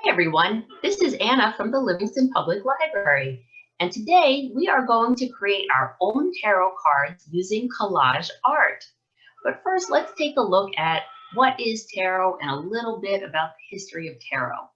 Hi everyone, this is Anna from the Livingston Public Library, and today we are going to create our own tarot cards using collage art. But first, let's take a look at what is tarot and a little bit about the history of tarot.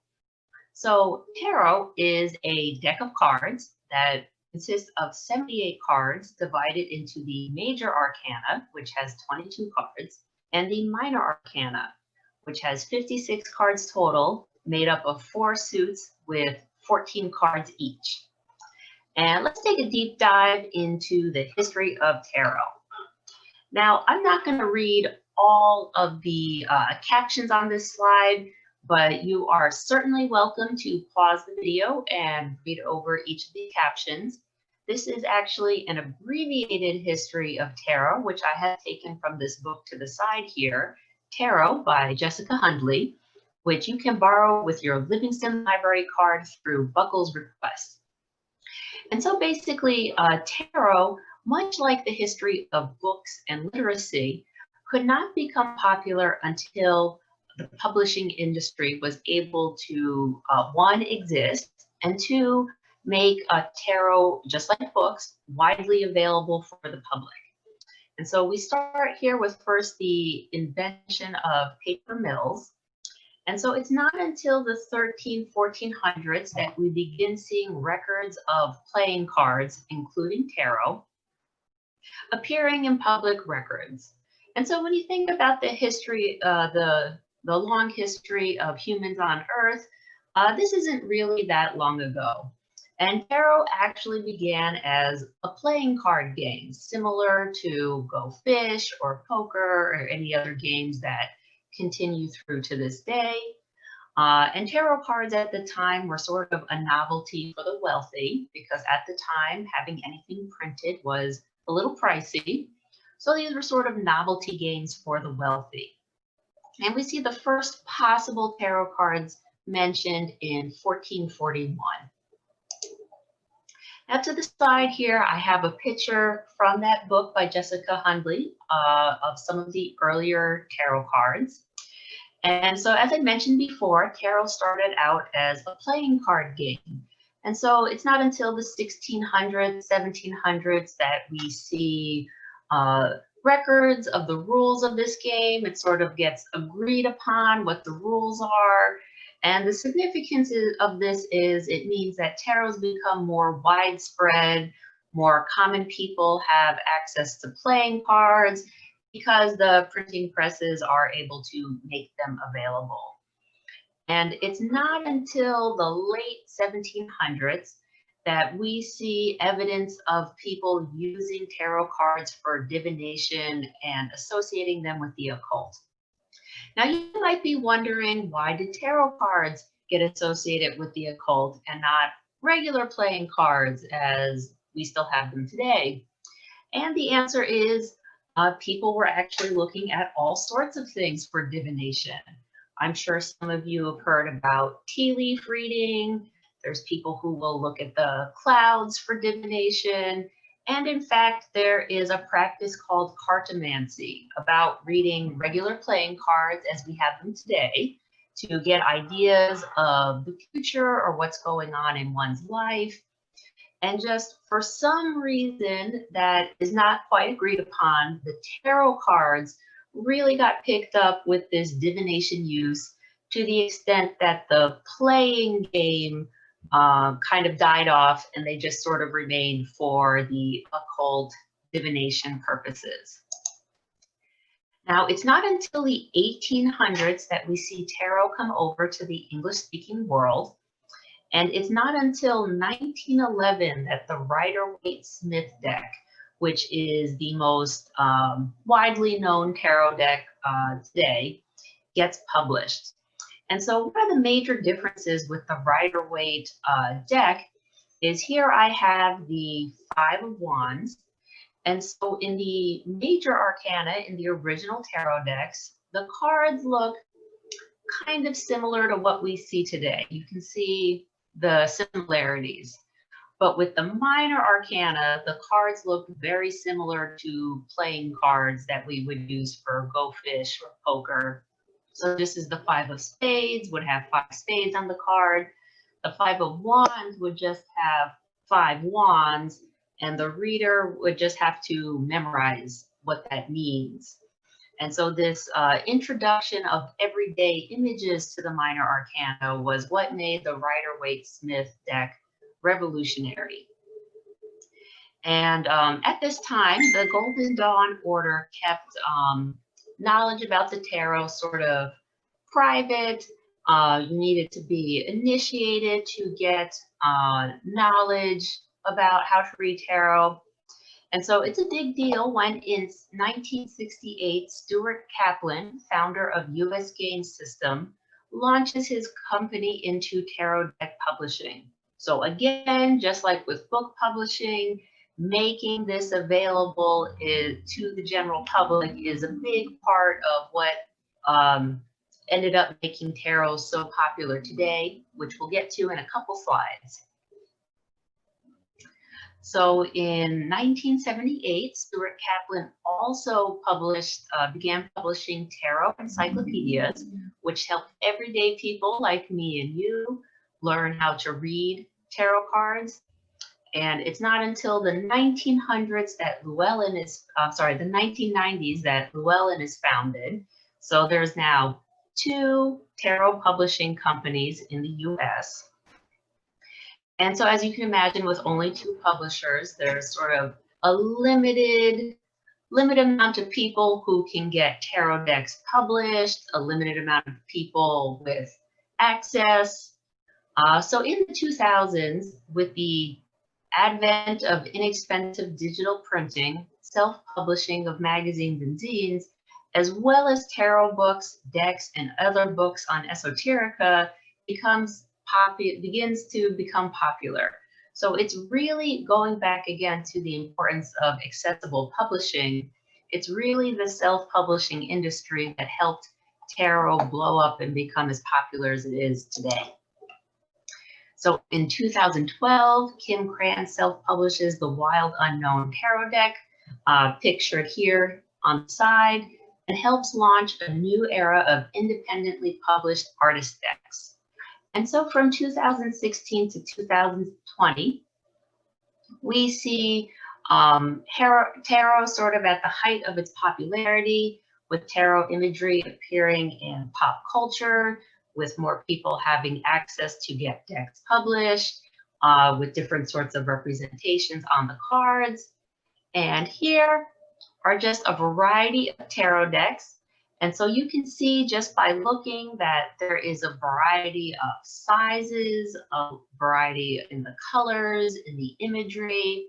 So tarot is a deck of cards that consists of 78 cards divided into the major arcana, which has 22 cards, and the minor arcana, which has 56 cards total, made up of 4 suits with 14 cards each. And let's take a deep dive into the history of tarot. Now, I'm not going to read all of the captions on this slide, but you are certainly welcome to pause the video and read over each of the captions. This is actually an abbreviated history of tarot, which I have taken from this book to the side here, Tarot by Jessica Hundley, which you can borrow with your Livingston Library card through Buckle's request. And so basically, tarot, much like the history of books and literacy, could not become popular until the publishing industry was able to, one, exist, and two, make tarot, just like books, widely available for the public. And so we start here with first the invention of paper mills. And so it's not until the 1400s that we begin seeing records of playing cards, including tarot, appearing in public records. And so when you think about the history, the long history of humans on Earth, this isn't really that long ago. And tarot actually began as a playing card game, similar to Go Fish or poker or any other games that continue through to this day. And tarot cards at the time were sort of a novelty for the wealthy because at the time having anything printed was a little pricey. So these were sort of novelty games for the wealthy. And we see the first possible tarot cards mentioned in 1441. Now to the side here, I have a picture from that book by Jessica Hundley of some of the earlier tarot cards. And so as I mentioned before, tarot started out as a playing card game. And so it's not until the 1600s, 1700s that we see records of the rules of this game. It sort of gets agreed upon what the rules are. And the significance of this is it means that tarot's become more widespread, more common people have access to playing cards because the printing presses are able to make them available. And it's not until the late 1700s that we see evidence of people using tarot cards for divination and associating them with the occult. Now, you might be wondering, why did tarot cards get associated with the occult and not regular playing cards as we still have them today? And the answer is people were actually looking at all sorts of things for divination. I'm sure some of you have heard about tea leaf reading. There's people who will look at the clouds for divination. And in fact, there is a practice called cartomancy, about reading regular playing cards as we have them today to get ideas of the future or what's going on in one's life. And just for some reason that is not quite agreed upon, the tarot cards really got picked up with this divination use to the extent that the playing game kind of died off and they just sort of remained for the occult divination purposes. Now, it's not until the 1800s that we see tarot come over to the English-speaking world. And it's not until 1911 that the Rider-Waite-Smith deck, which is the most widely known tarot deck today, gets published. And so one of the major differences with the Rider-Waite deck is here I have the Five of Wands. And so in the major arcana, in the original tarot decks, the cards look kind of similar to what we see today. You can see the similarities. But with the minor arcana, the cards look very similar to playing cards that we would use for Go Fish or poker. So this is the 5 of spades, would have 5 spades on the card. The 5 of wands would just have 5 wands, and the reader would just have to memorize what that means. And so this introduction of everyday images to the minor arcana was what made the Rider-Waite-Smith deck revolutionary. And at this time, the Golden Dawn Order kept knowledge about the tarot sort of private. You needed to be initiated to get knowledge about how to read tarot. And so it's a big deal when in 1968, Stuart Kaplan, founder of US Game System, launches his company into tarot deck publishing. So again, just like with book publishing, making this available to the general public is a big part of what ended up making tarot so popular today, which we'll get to in a couple slides. So in 1978, Stuart Kaplan also began publishing tarot encyclopedias, which helped everyday people like me and you learn how to read tarot cards. And it's not until the 1900s that the 1990s that Llewellyn is founded. So there's now 2 tarot publishing companies in the US. And so as you can imagine, with only 2 publishers, there's sort of a limited amount of people who can get tarot decks published, a limited amount of people with access. So in the 2000s, with the advent of inexpensive digital printing, self-publishing of magazines and zines, as well as tarot books, decks, and other books on esoterica, begins to become popular. So it's really going back again to the importance of accessible publishing. It's really the self-publishing industry that helped tarot blow up and become as popular as it is today. So in 2012, Kim Cran self-publishes the Wild Unknown Tarot deck, pictured here on the side, and helps launch a new era of independently published artist decks. And so from 2016 to 2020, we see tarot sort of at the height of its popularity, with tarot imagery appearing in pop culture, with more people having access to get decks published, with different sorts of representations on the cards. And here are just a variety of tarot decks. And so you can see just by looking that there is a variety of sizes, a variety in the colors, in the imagery.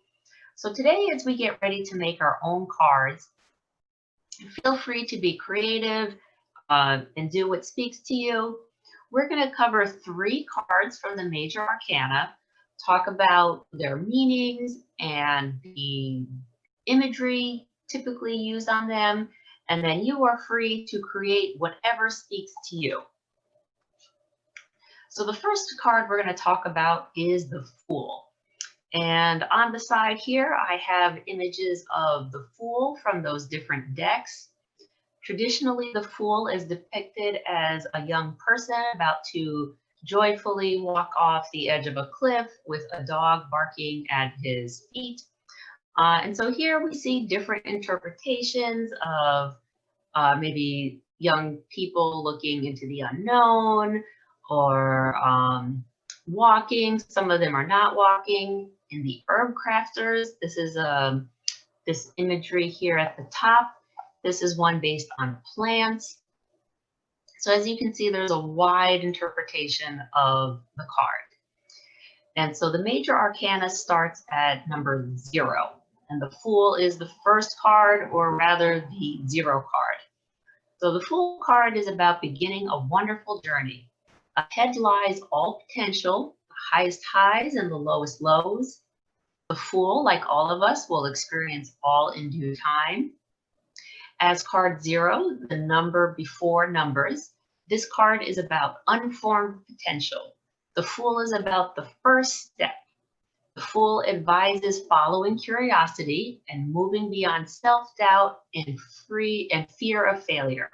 So today, as we get ready to make our own cards, feel free to be creative and do what speaks to you. We're going to cover 3 cards from the major arcana, talk about their meanings and the imagery typically used on them, and then you are free to create whatever speaks to you. So the first card we're going to talk about is the Fool. And on the side here, I have images of the Fool from those different decks. Traditionally, the Fool is depicted as a young person about to joyfully walk off the edge of a cliff with a dog barking at his feet. And so here we see different interpretations of maybe young people looking into the unknown or walking. Some of them are not walking. In the Herb Crafters, this is this imagery here at the top. This is one based on plants. So as you can see, there's a wide interpretation of the card. And so the major arcana starts at number 0. And the Fool is the first card, or rather the 0 card. So the Fool card is about beginning a wonderful journey. Ahead lies all potential, the highest highs and the lowest lows. The Fool, like all of us, will experience all in due time. As card 0, the number before numbers, this card is about unformed potential. The Fool is about the first step. The Fool advises following curiosity and moving beyond self-doubt and fear of failure.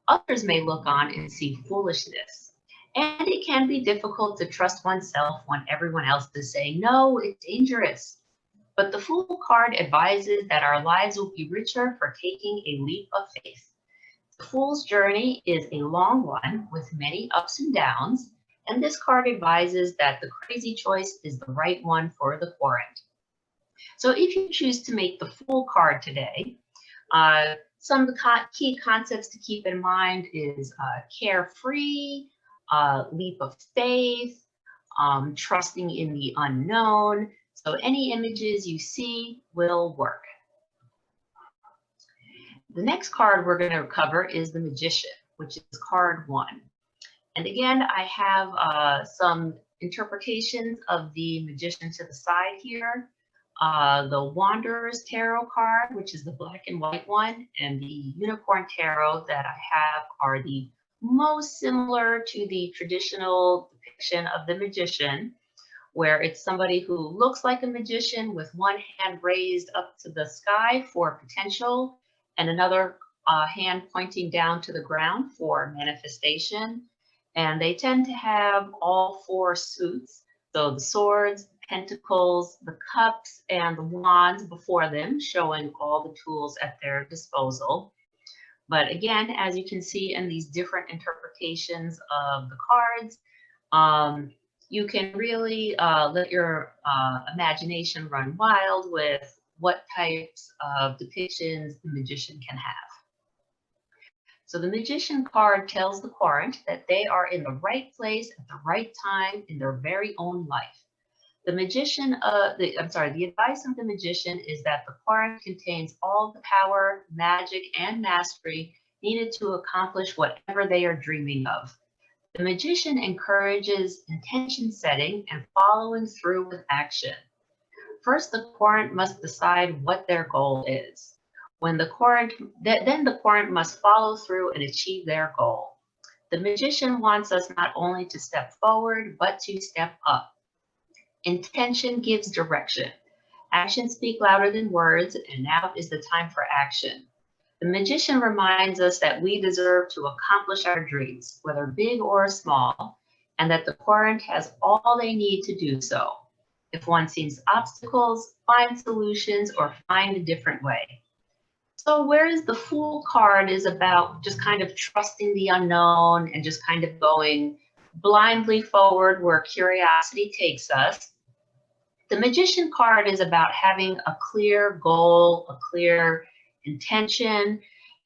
Others may look on and see foolishness. And it can be difficult to trust oneself when everyone else is saying, no, it's dangerous. But the Fool card advises that our lives will be richer for taking a leap of faith. The Fool's journey is a long one with many ups and downs, and this card advises that the crazy choice is the right one for the querent. So if you choose to make the Fool card today, some of the key concepts to keep in mind is carefree, leap of faith, trusting in the unknown. So any images you see will work. The next card we're going to cover is the Magician, which is card 1. And again, I have some interpretations of the Magician to the side here. The Wanderer's Tarot card, which is the black and white one, and the Unicorn Tarot that I have are the most similar to the traditional depiction of the Magician, where it's somebody who looks like a magician with one hand raised up to the sky for potential and another hand pointing down to the ground for manifestation. And they tend to have all 4 suits, so the swords, pentacles, the cups, and the wands before them, showing all the tools at their disposal. But again, as you can see in these different interpretations of the cards, you can really let your imagination run wild with what types of depictions the magician can have. So the Magician card tells the querent that they are in the right place at the right time in their very own life. The advice of the Magician is that the querent contains all the power, magic, and mastery needed to accomplish whatever they are dreaming of. The Magician encourages intention setting and following through with action. First, the querent must decide what their goal is. Then the querent must follow through and achieve their goal. The Magician wants us not only to step forward, but to step up. Intention gives direction. Actions speak louder than words, and now is the time for action. The Magician reminds us that we deserve to accomplish our dreams, whether big or small, and that the querent has all they need to do so. If one sees obstacles, find solutions, or find a different way. So whereas the Fool card is about just kind of trusting the unknown and just kind of going blindly forward where curiosity takes us, the Magician card is about having a clear goal, a clear intention,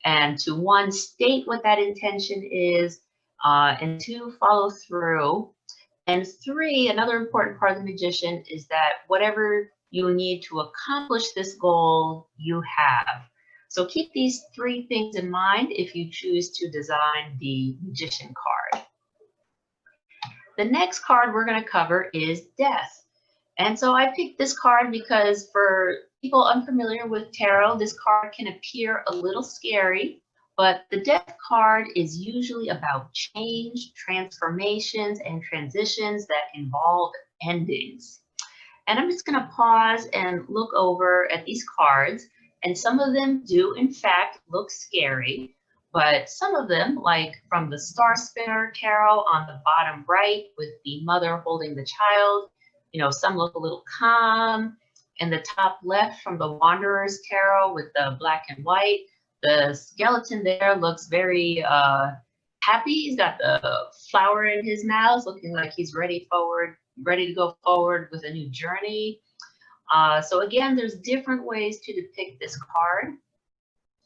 and to 1, state what that intention is, and 2, follow through. And 3, another important part of the Magician is that whatever you need to accomplish this goal, you have. So keep these 3 things in mind if you choose to design the Magician card. The next card we're going to cover is Death. And so I picked this card because for people unfamiliar with tarot, this card can appear a little scary, but the Death card is usually about change, transformations, and transitions that involve endings. And I'm just going to pause and look over at these cards, and some of them do in fact look scary, but some of them, like from the Star Spinner Tarot on the bottom right with the mother holding the child, some look a little calm. In the top left from the Wanderer's Tarot with the black and white, the skeleton there looks very happy. He's got the flower in his mouth, looking like he's ready to go forward with a new journey. So again, there's different ways to depict this card.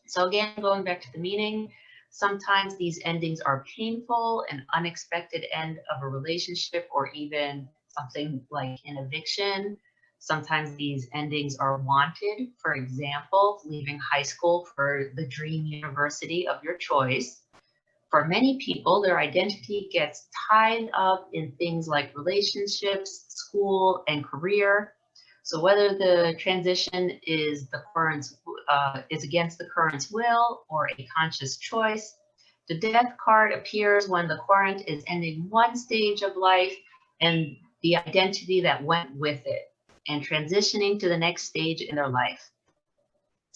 So again, going back to the meaning, sometimes these endings are painful, an unexpected end of a relationship, or even something like an eviction. Sometimes these endings are wanted. For example, leaving high school for the dream university of your choice. For many people, their identity gets tied up in things like relationships, school, and career. So whether the transition is against the querent's will or a conscious choice, the Death card appears when the querent is ending one stage of life and the identity that went with it, and transitioning to the next stage in their life.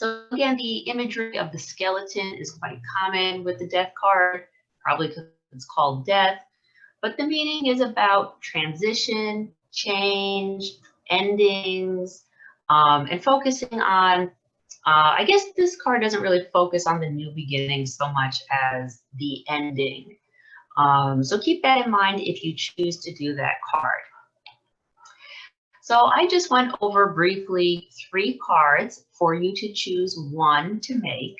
So again, the imagery of the skeleton is quite common with the death card, probably because it's called death, but the meaning is about transition, change, endings, and focusing on, I guess this card doesn't really focus on the new beginning so much as the ending. So keep that in mind if you choose to do that card. So I just went over briefly 3 cards for you to choose one to make.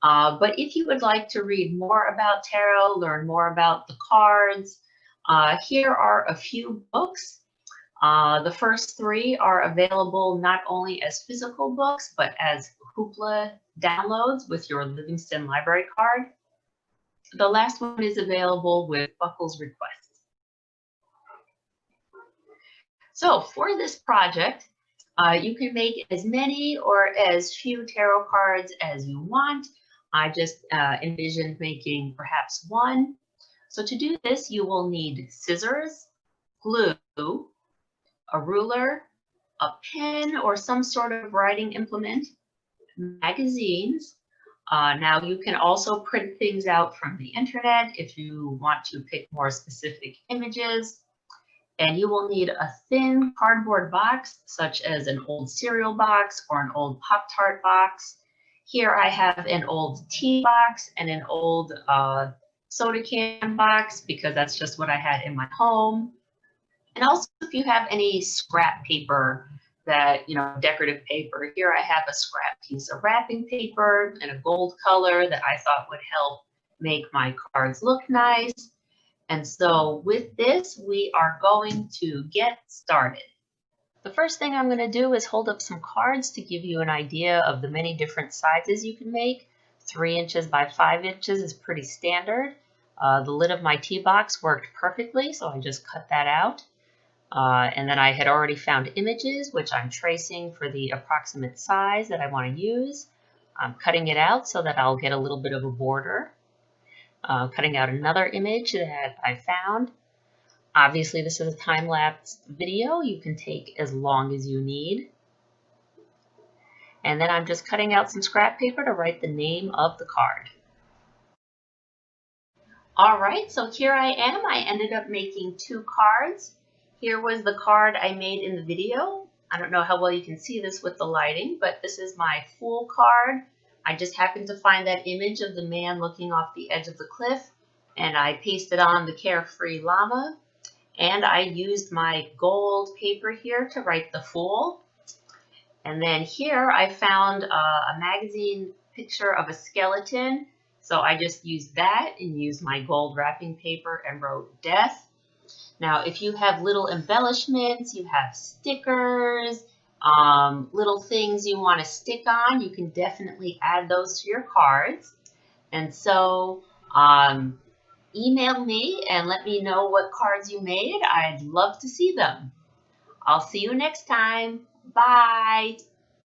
But if you would like to read more about tarot, learn more about the cards, here are a few books. The first 3 are available not only as physical books, but as Hoopla downloads with your Livingston library card. The last one is available with Buckles requests. So for this project, you can make as many or as few tarot cards as you want. I just envisioned making perhaps 1. So to do this, you will need scissors, glue, a ruler, a pen or some sort of writing implement, magazines. Now you can also print things out from the internet if you want to pick more specific images. And you will need a thin cardboard box, such as an old cereal box or an old Pop-Tart box. Here I have an old tea box and an old soda can box because that's just what I had in my home. And also if you have any scrap paper that, decorative paper, here I have a scrap piece of wrapping paper in a gold color that I thought would help make my cards look nice. And so with this, we are going to get started. The first thing I'm going to do is hold up some cards to give you an idea of the many different sizes you can make. 3 inches by 5 inches is pretty standard. The lid of my tea box worked perfectly, so I just cut that out. And then I had already found images, which I'm tracing for the approximate size that I want to use. I'm cutting it out so that I'll get a little bit of a border. Cutting out another image that I found. Obviously, this is a time-lapse video. You can take as long as you need. And then I'm just cutting out some scrap paper to write the name of the card. All right, so here I am. I ended up making 2 cards. Here was the card I made in the video. I don't know how well you can see this with the lighting, but this is my Fool card. I just happened to find that image of the man looking off the edge of the cliff, and I pasted on the Carefree Llama, and I used my gold paper here to write the Fool. And then here I found a magazine picture of a skeleton, so I just used that and used my gold wrapping paper and wrote Death. Now, if you have little embellishments, you have stickers, little things you want to stick on, you can definitely add those to your cards. And so email me and let me know what cards you made. I'd love to see them. I'll see you next time. Bye.